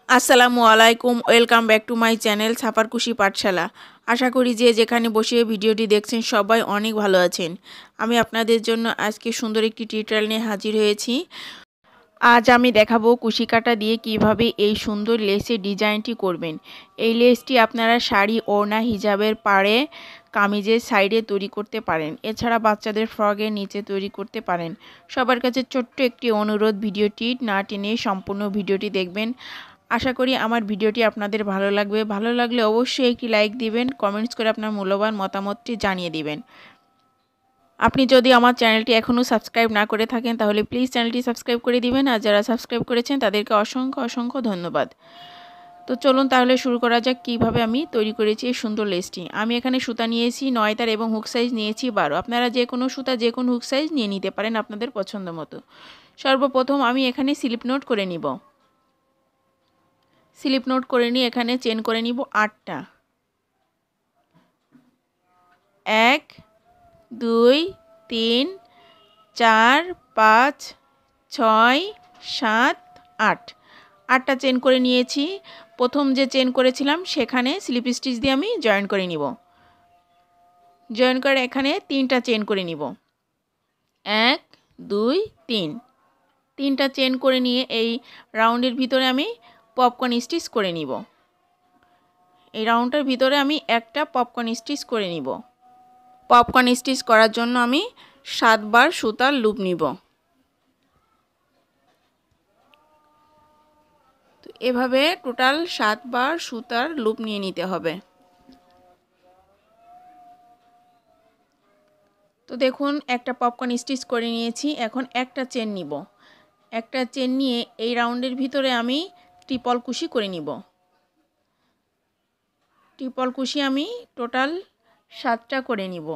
আসসালামু আলাইকুম, welcome back to my channel ছাপার খুশি পাঠশালা। আশা করি যে যেখানে বসে ভিডিওটি দেখছেন সবাই অনেক ভালো আছেন। আমি আপনাদের জন্য আজকে সুন্দর একটি টিউটোরিয়াল নিয়ে হাজির হয়েছি। আজ আমি দেখাবো কুশি কাটা দিয়ে কিভাবে এই সুন্দর লেসের ডিজাইনটি করবেন। এই লেসটি আপনারা শাড়ি, ওড়না, হিজাবের পাড়ে, কামিজের সাইডে তৈরি করতে পারেন। এছাড়া বাচ্চাদের ফ্রকের নিচে তৈরি করতে পারেন। সবার কাছে ছোট্ট একটি অনুরোধ, ভিডিওটি না টেনে সম্পূর্ণ ভিডিওটি দেখবেন। আশা করি আমার ভিডিওটি আপনাদের ভালো লাগবে। ভালো লাগলে অবশ্যই একটি লাইক দিবেন, কমেন্টস করে আপনার মূল্যবান মতামতটি জানিয়ে দিবেন। আপনি যদি আমার চ্যানেলটি এখনও সাবস্ক্রাইব না করে থাকেন তাহলে প্লিজ চ্যানেলটি সাবস্ক্রাইব করে দিবেন, আর যারা সাবস্ক্রাইব করেছেন তাদেরকে অসংখ্য অসংখ্য ধন্যবাদ। তো চলুন তাহলে শুরু করা যাক কিভাবে আমি তৈরি করেছি এই সুন্দর লেসটি। আমি এখানে সুতা নিয়েছি 9 তার এবং হুক সাইজ নিয়েছি 12। আপনারা যে কোনো সুতা, যে কোনো হুক সাইজ নিয়ে নিতে পারেন আপনাদের পছন্দ মতো। সর্বপ্রথম আমি এখানে স্লিপ নোট করে নিব। স্লিপ নোট করে নিয়ে এখানে চেন করে নিব 8টা। 1 2 3 4 5 6 7 8, 8টা চেন করে নিয়েছি। প্রথম যে চেন করেছিলাম সেখানে স্লিপ স্টিচ দিয়ে আমি জয়েন করে নিব। জয়েন করে এখানে 3টা চেন করে নিব। 1 2 3, 3টা চেন করে নিয়ে এই রাউন্ডের ভিতরে আমি পপকর্ন স্টিচ করে নিব। এই রাউন্ডটার ভিতরে আমি একটা পপকর্ন স্টিচ করে নিব। পপকর্ন স্টিচ করার জন্য আমি 7 বার সুতার লুপ নিব। তো এভাবে টোটাল 7 বার সুতার লুপ নিয়ে নিতে হবে। তো দেখুন একটা পপকর্ন স্টিচ করে নিয়েছি। এখন একটা চেন নিব। একটা চেন নিয়ে এই রাউন্ডের ভিতরে আমি ট্রিপল কুশি করে নিব। ট্রিপল কুশি আমি টোটাল 7টা করে নিব।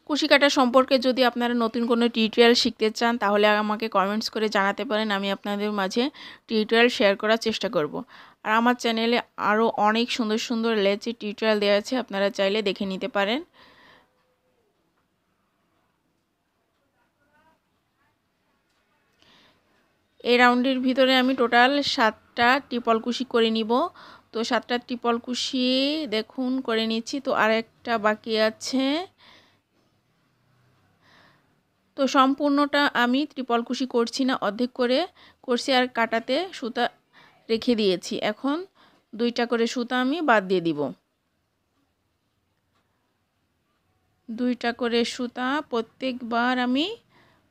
কুশি কাটা সম্পর্কে যদি আপনারা নতুন কোনো টিউটোরিয়াল শিখতে চান তাহলে আমাকে কমেন্টস করে জানাতে পারেন। আমি আপনাদের মাঝে টিউটোরিয়াল শেয়ার করার চেষ্টা করব। আর আমার চ্যানেলে আরও অনেক সুন্দর সুন্দর লেসের টিউটোরিয়াল দেওয়া আছে, আপনারা চাইলে দেখে নিতে পারেন। এই রাউন্ডের ভিতরে আমি টোটাল 7টা ট্রিপল কুশি করে নিব। তো 7টা ট্রিপল কুশি দেখুন করে নিচ্ছি। তো আর একটা বাকি আছে। তো সম্পূর্ণটা আমি ট্রিপল কুশি করছি না, অর্ধেক করে করছি আর কাটাতে সুতা রেখে দিয়েছি। এখন 2টা করে সুতা আমি বাদ দিয়ে দিব। 2টা করে সুতা প্রত্যেকবার আমি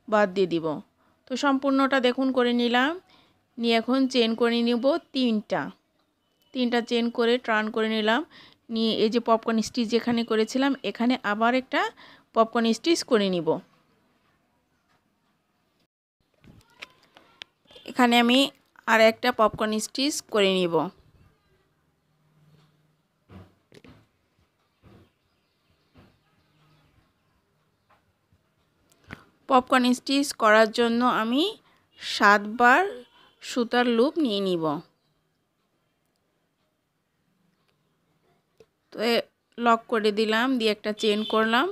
বাদ দিয়ে দিব। তো সম্পূর্ণটা দেখুন করে নিলাম। নিয়ে এখন চেন করে নিব 3টা চেন করে টার্ন করে নিলাম। নিয়ে এই যে পপকর্ন স্টিচ যেখানে করেছিলাম এখানে আবার একটা পপকর্ন স্টিচ করে নিব। এখানে আমি আর একটা পপকর্ন স্টিচ করে নিব। পপকর্ন স্টিচ করার জন্য আমি 7 বার সুতার লুপ নিয়ে নিব। তো লক করে দিলাম, দিয়ে একটা চেন করলাম।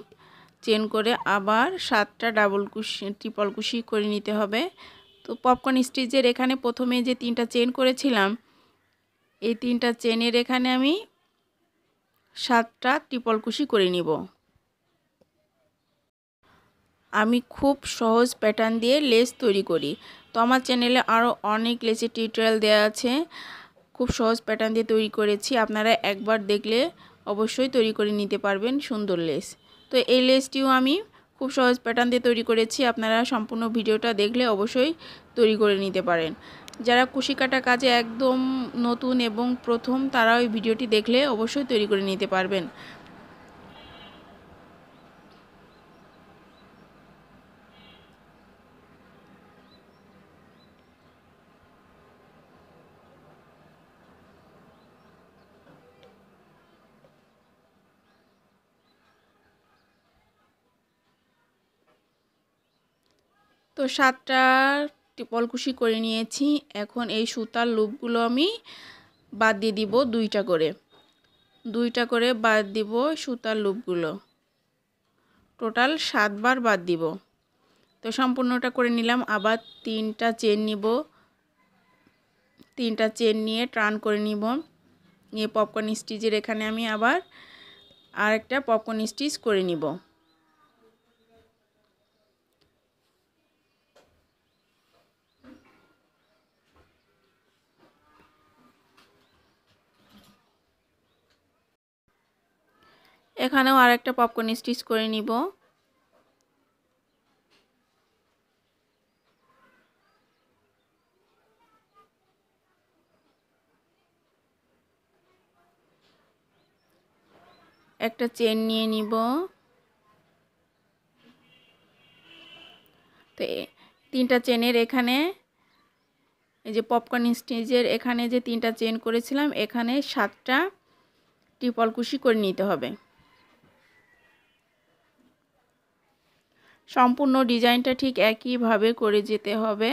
চেন করে আবার 7টা ডাবল কুশি ট্রিপল কুশি করে নিতে হবে। তো পপকর্ন স্টিচের এখানে প্রথমে যে 3টা চেন করেছিলাম এই 3টা চেনের এখানে আমি 7টা ট্রিপল কুশি করে নিব। আমি খুব সহজ প্যাটার্ন দিয়ে লেস তৈরি করি। তো আমার চ্যানেলে আরও অনেক লেসের টিউটোরিয়াল দেওয়া আছে, খুব সহজ প্যাটার্ন দিয়ে তৈরি করেছি। আপনারা একবার দেখলে অবশ্যই তৈরি করে নিতে পারবেন সুন্দর লেস। তো এই লেসটিও আমি খুব সহজ প্যাটার্ন দিয়ে তৈরি করেছি। আপনারা সম্পূর্ণ ভিডিওটা দেখলে অবশ্যই তৈরি করে নিতে পারেন। যারা কুশি কাটা কাজে একদম নতুন এবং প্রথম তারা ওই ভিডিওটি দেখলে অবশ্যই তৈরি করে নিতে পারবেন। তো 7টা টিপল কুশি করে নিয়েছি। এখন এই সুতার লুপগুলো আমি বাদ দিয়ে দিব, দুইটা করে বাদ দিব সুতার লুপগুলো। টোটাল 7 বার বাদ দিব। তো সম্পূর্ণটা করে নিলাম। আবার 3টা চেন নিব, 3টা চেন নিয়ে টার্ন করে নিব। নিয়ে পপকর্ন স্টিচের এখানে আমি আবার আরেকটা পপকর্ন স্টিচ করে নিব। এখানেও আরেকটা পপকর্ন স্টিচ করে নিব। একটা চেন নিয়ে নিব। তো 3টা চেনের এখানে এই যে পপকর্ন স্টিচের এখানে যে 3টা চেন করেছিলাম, এখানে 7টা ট্রিপল কুশি করে নিতে হবে। সম্পূর্ণ ডিজাইনটা ঠিক একইভাবে করে যেতে হবে।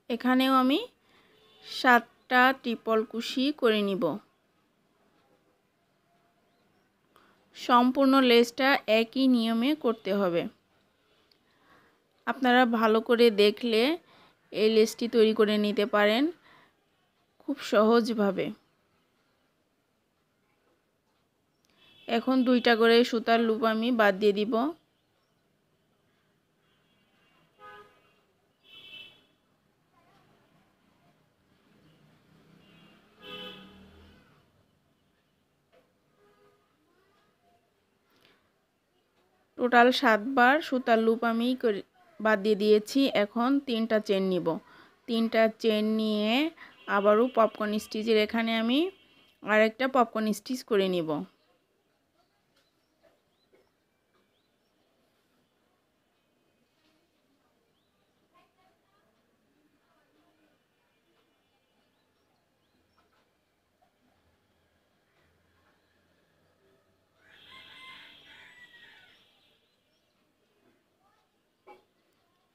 এখানেও আমি 7টা ট্রিপল কুশি করে নিব। সম্পূর্ণ লেসটা একই নিয়মে করতে হবে। আপনারা ভালো করে দেখলে এই লেসটি তৈরি করে নিতে পারেন খুব সহজভাবে। এখন 2টা করে সুতার লুপ আমি বাদ দিয়ে দিব। টোটাল 7 বার সুতার লুপ আমি বাদ দিয়ে দিয়েছি। এখন 3টা চেন নিব। 3টা চেন নিয়ে আবারও পপকর্ন স্টিচের এখানে আমি আরেকটা পপকর্ন স্টিচ করে নিব।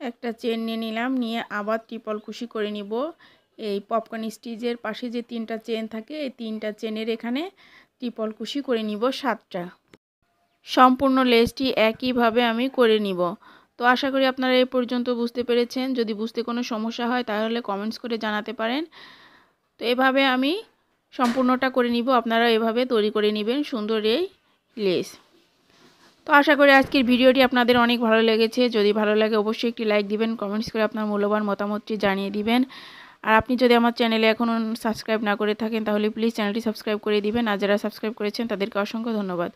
একটা চেন নিয়ে নিলাম, নিয়ে আবার ট্রিপল কুশি করে নিব। এই পপকর্ন স্টিচের পাশে যে 3টা চেন থাকে, এই 3টা চেনের এখানে ট্রিপল কুশি করে নিব 7টা। সম্পূর্ণ লেসটি একইভাবে আমি করে নিব। তো আশা করি আপনারা এই পর্যন্ত বুঝতে পেরেছেন। যদি বুঝতে কোনো সমস্যা হয় তাহলে কমেন্টস করে জানাতে পারেন। তো এভাবে আমি সম্পূর্ণটা করে নিব। আপনারা এভাবে তৈরি করে নেবেন সুন্দর এই লেস। তো আশা করি আজকের ভিডিওটি আপনাদের অনেক ভালো লেগেছে। যদি ভালো লাগে অবশ্যই একটি লাইক দিবেন, কমেন্টস করে আপনার মূল্যবান মতামতটি জানিয়ে দিবেন। আর আপনি যদি আমার চ্যানেলে এখনও সাবস্ক্রাইব না করে থাকেন তাহলে প্লিজ চ্যানেলটি সাবস্ক্রাইব করে দিবেন। আর যারা সাবস্ক্রাইব করেছেন তাদেরকে অসংখ্য ধন্যবাদ।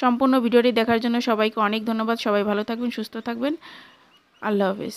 সম্পূর্ণ ভিডিওটি দেখার জন্য সবাইকে অনেক ধন্যবাদ। সবাই ভালো থাকবেন, সুস্থ থাকবেন। আল্লাহ হাফেজ।